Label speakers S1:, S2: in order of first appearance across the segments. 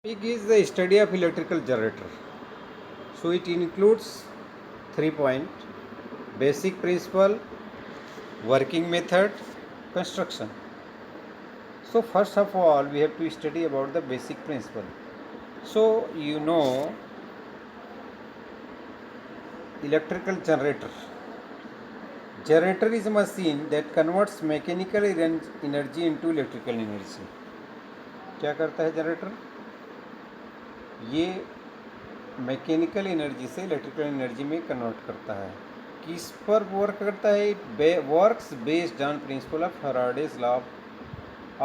S1: Topic is the study of electrical generator. So it includes 3 points: basic principle, working method, construction. So first of all, we have to study about the basic principle. So electrical generator. Generator is a machine that converts mechanical energy into electrical energy. क्या करता है generator? ये mechanical energy से electrical energy में convert करता है. किस पर वर्क करता है? Works based on principle of Faraday's law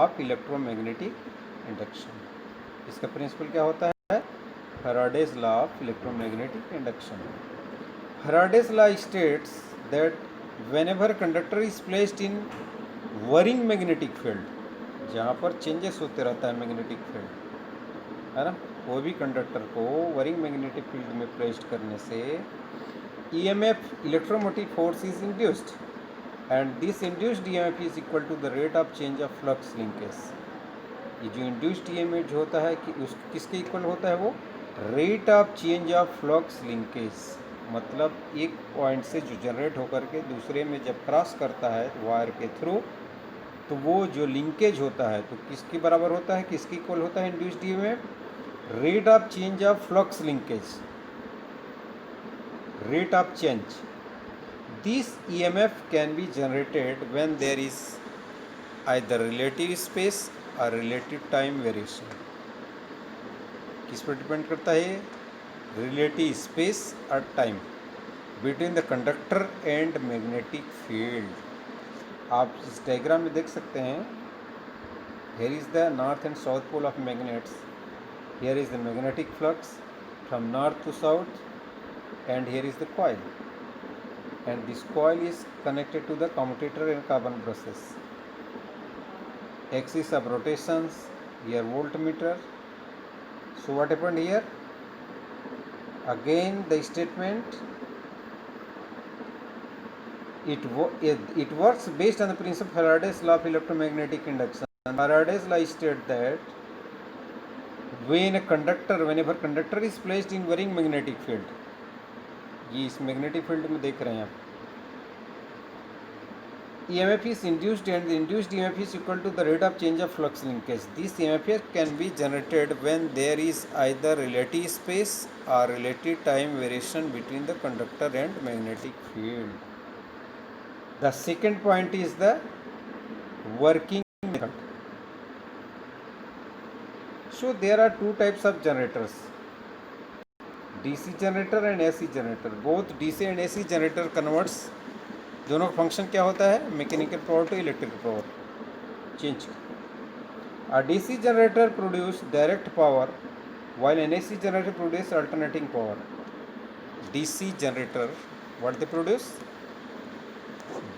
S1: of electromagnetic induction. इसका प्रिंसिपल क्या होता है? Faraday's law of electromagnetic induction. Faraday's law states that whenever conductor is placed in worrying magnetic field, जहाँ पर चेंजेस होते रहता है मैग्नेटिक फील्ड, है ना, कोई भी कंडक्टर को वरिंग मैग्नेटिक फील्ड में प्लेस्ड करने से EMF electromotive force is induced and this induced EMF is equal to the rate of change of flux linkage. ये जो इंड्यूस्ड ईएमएफ जो होता है कि उस किसके इक्वल होता है? वो rate of change of flux linkage. मतलब एक पॉइंट से जो जनरेट होकर के दूसरे में जब क्रॉस करता है वायर के थ्रू, तो वो जो लिंकेज होता है तो किसके बराबर होता है, किसके इक्वल होता है? Induced EMF rate of change of flux linkage, rate of change. This EMF can be generated when there is either relative space or relative time variation. किस पर डिपेंड करता है? रिलेटिव स्पेस और time between the conductor and magnetic field. आप इस diagram में देख सकते हैं. here is the north and south pole of magnets. Here is the magnetic flux from north to south, and here is the coil, and this coil is connected to the commutator and carbon brushes. Axis of rotations, here voltmeter. So what happened here? Again the statement, it works based on the principle of Faraday's law of electromagnetic induction. Faraday's law states that whenever conductor is placed in varying magnetic field, ये इस magnetic field में देख रहे हैं आप, EMF is induced and the induced EMF is equal to the rate of change of flux linkage. This EMF can be generated when there is either relative space or relative time variation between the conductor and magnetic field. The second point is the working method. So there are two types of generators, DC generator and AC generator. Both DC and AC generator converts, दोनों का function क्या होता है? Mechanical power to electrical power change. A DC generator produce direct power while an AC generator produce alternating power. DC generator, what they produce?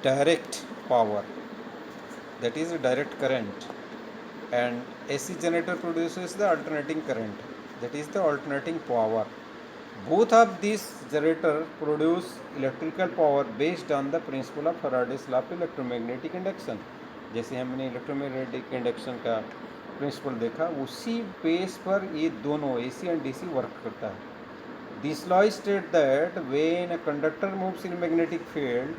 S1: Direct power, that is direct current, and AC generator produces the alternating current, that is the alternating power. Both of these generators produce electrical power based on the principle of Faraday's law of electromagnetic induction. जैसे हमने electromagnetic induction का principal देखा, उसी base पर ये दोनों AC and DC work करता है. This law states that when a conductor moves in magnetic field,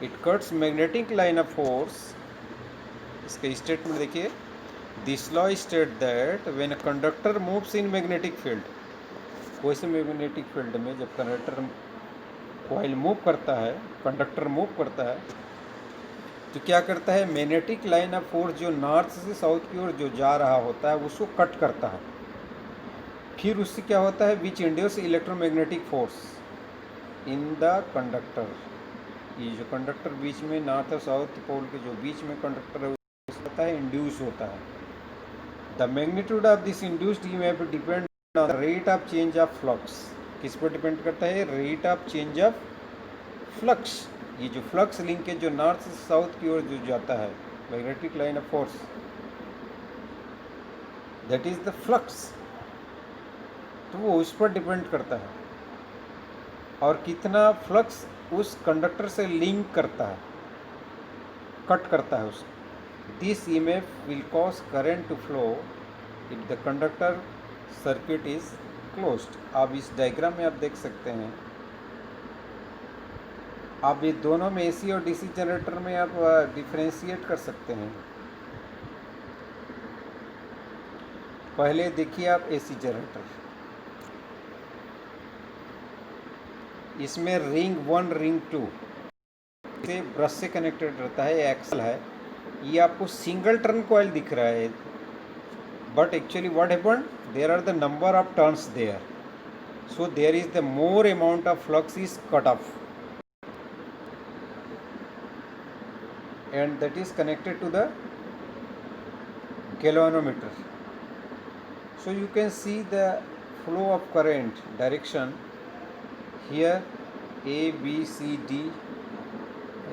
S1: it cuts magnetic line of force. इसका स्टेटमेंट देखिए. This law states that when a conductor moves in magnetic field, कोई से magnetic field में जब conductor coil move करता है, conductor move करता है, तो क्या करता है? मैग्नेटिक लाइन ऑफ फोर्स जो नॉर्थ से साउथ की ओर जो जा रहा होता है उसको कट करता है. फिर उससे क्या होता है? Which induce electromagnetic force in the conductor. ये जो कंडक्टर बीच में नॉर्थ और साउथ पोल के जो बीच में कंडक्टर है होता है, इंड्यूस होता है. The magnitude of this induced EMF depend on the rate of change of flux. किस पर डिपेंड करता है? Rate of change of flux. ये जो फ्लक्स लिंकेज जो नॉर्थ से साउथ की ओर जो जाता है, magnetic line of force, that is the flux. तो वो उस पर डिपेंड करता है और कितना फ्लक्स उस कंडक्टर से लिंक करता है, कट करता है उसको. This EMF will cause current to flow if the conductor circuit is closed. अब इस डायग्राम में आप देख सकते हैं, आप ये दोनों में एसी और डीसी जनरेटर में आप डिफ्रेंशिएट कर सकते हैं। पहले देखिए आप एसी जनरेटर, इसमें रिंग 1 रिंग 2 से ब्रश से कनेक्टेड रहता है, एक्सल है। ये आपको सिंगल टर्न कॉइल दिख रहा है, but actually what happened, there are the number of turns there, so there is the more amount of flux is cut off, and that is connected to the galvanometer. So you can see the flow of current direction here, A, B, C, D,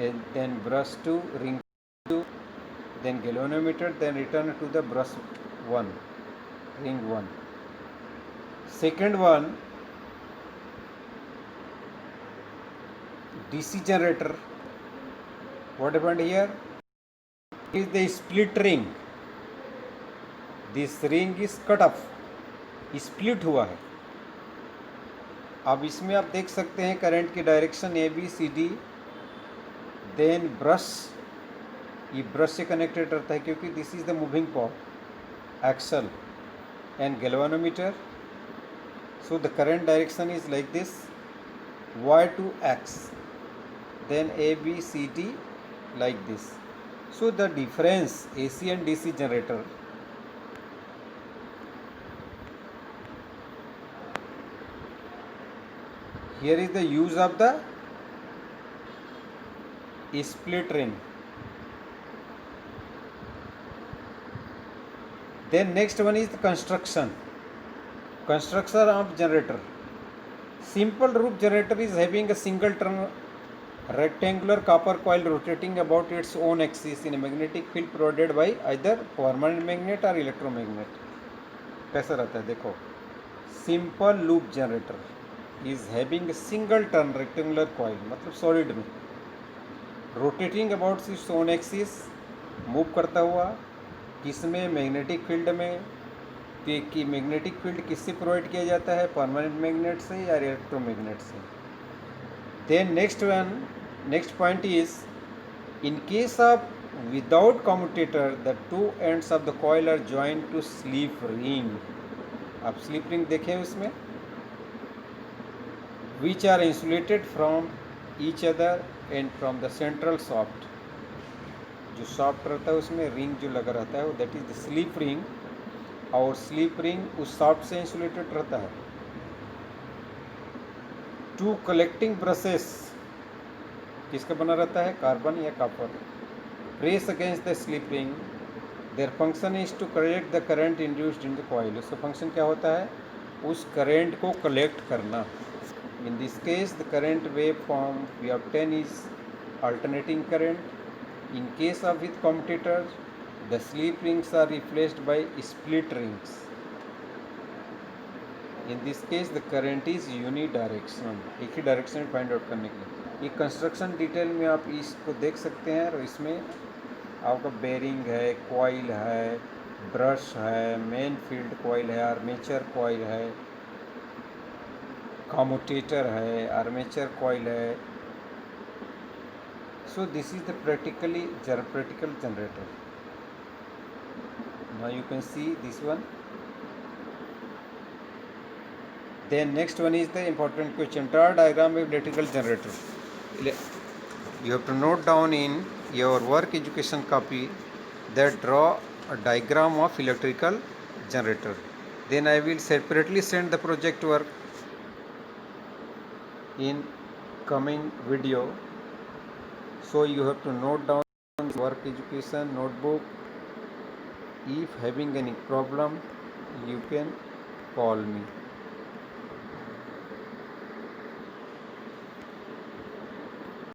S1: and then brush 2, ring 2, then galvanometer, then return to the brush 1, ring 1. Second one, DC generator. What happened here is the split ring. This ring is cut off, split हुआ है। अब इसमें आप देख सकते हैं current की direction A B C D, then brush, ये ब्रश से कनेक्टेड रहता है क्योंकि this is the moving part, axle and galvanometer. So the current direction is like this, y to x, then a b c d like this. So the difference AC and DC generator, here is the use of the split ring. Then next one is the construction of generator. Simple roof generator is having a single turn rectangular copper coil rotating about its own axis in a magnetic field provided by either permanent magnet or electromagnet. कैसा रहता है देखो, simple loop generator is having single turn rectangular coil, मतलब solid में, rotating about its own axis, move करता हुआ किसमें, magnetic field में, कि मैग्नेटिक फील्ड किससे प्रोवाइड किया जाता है, परमानेंट मैग्नेट से या इलेक्ट्रोमैग्नेट से। Then next point is, in case of without commutator the two ends of the coil are joined to slip ring. आप slip ring देखें उसमें, which are insulated from each other and from the central shaft. जो shaft रहता है उसमें ring जो लगा रहता है वो that is the slip ring, और slip ring उस shaft से insulated रहता है। Two collecting brushes किसका बना रहता है, कार्बन या copper, press against the slip ring. Their function is to collect the current induced in the coil. उसका फंक्शन क्या होता है, उस करंट को कलेक्ट करना। In this case the current wave form we obtain is alternating current. In case of with commutators, the slip rings are replaced by split rings. In this case the current is unidirectional, एक ही direction में find out करने के लिए। ये construction detail में आप इसको देख सकते हैं, और इसमें आपका बेरिंग है, कॉइल है, ब्रश है, मेन फील्ड कॉइल है, आर्मेचर कॉइल है, कम्यूटेटर है, आर्मेचर कॉइल है। So this is the practical generator. Now you can see this one. Then next one is the important question, draw diagram of electrical generator. You have to note down in your work education copy that draw a diagram of electrical generator. Then I will separately send the project work in coming video. So you have to note down work education notebook. If having any problem, you can call me.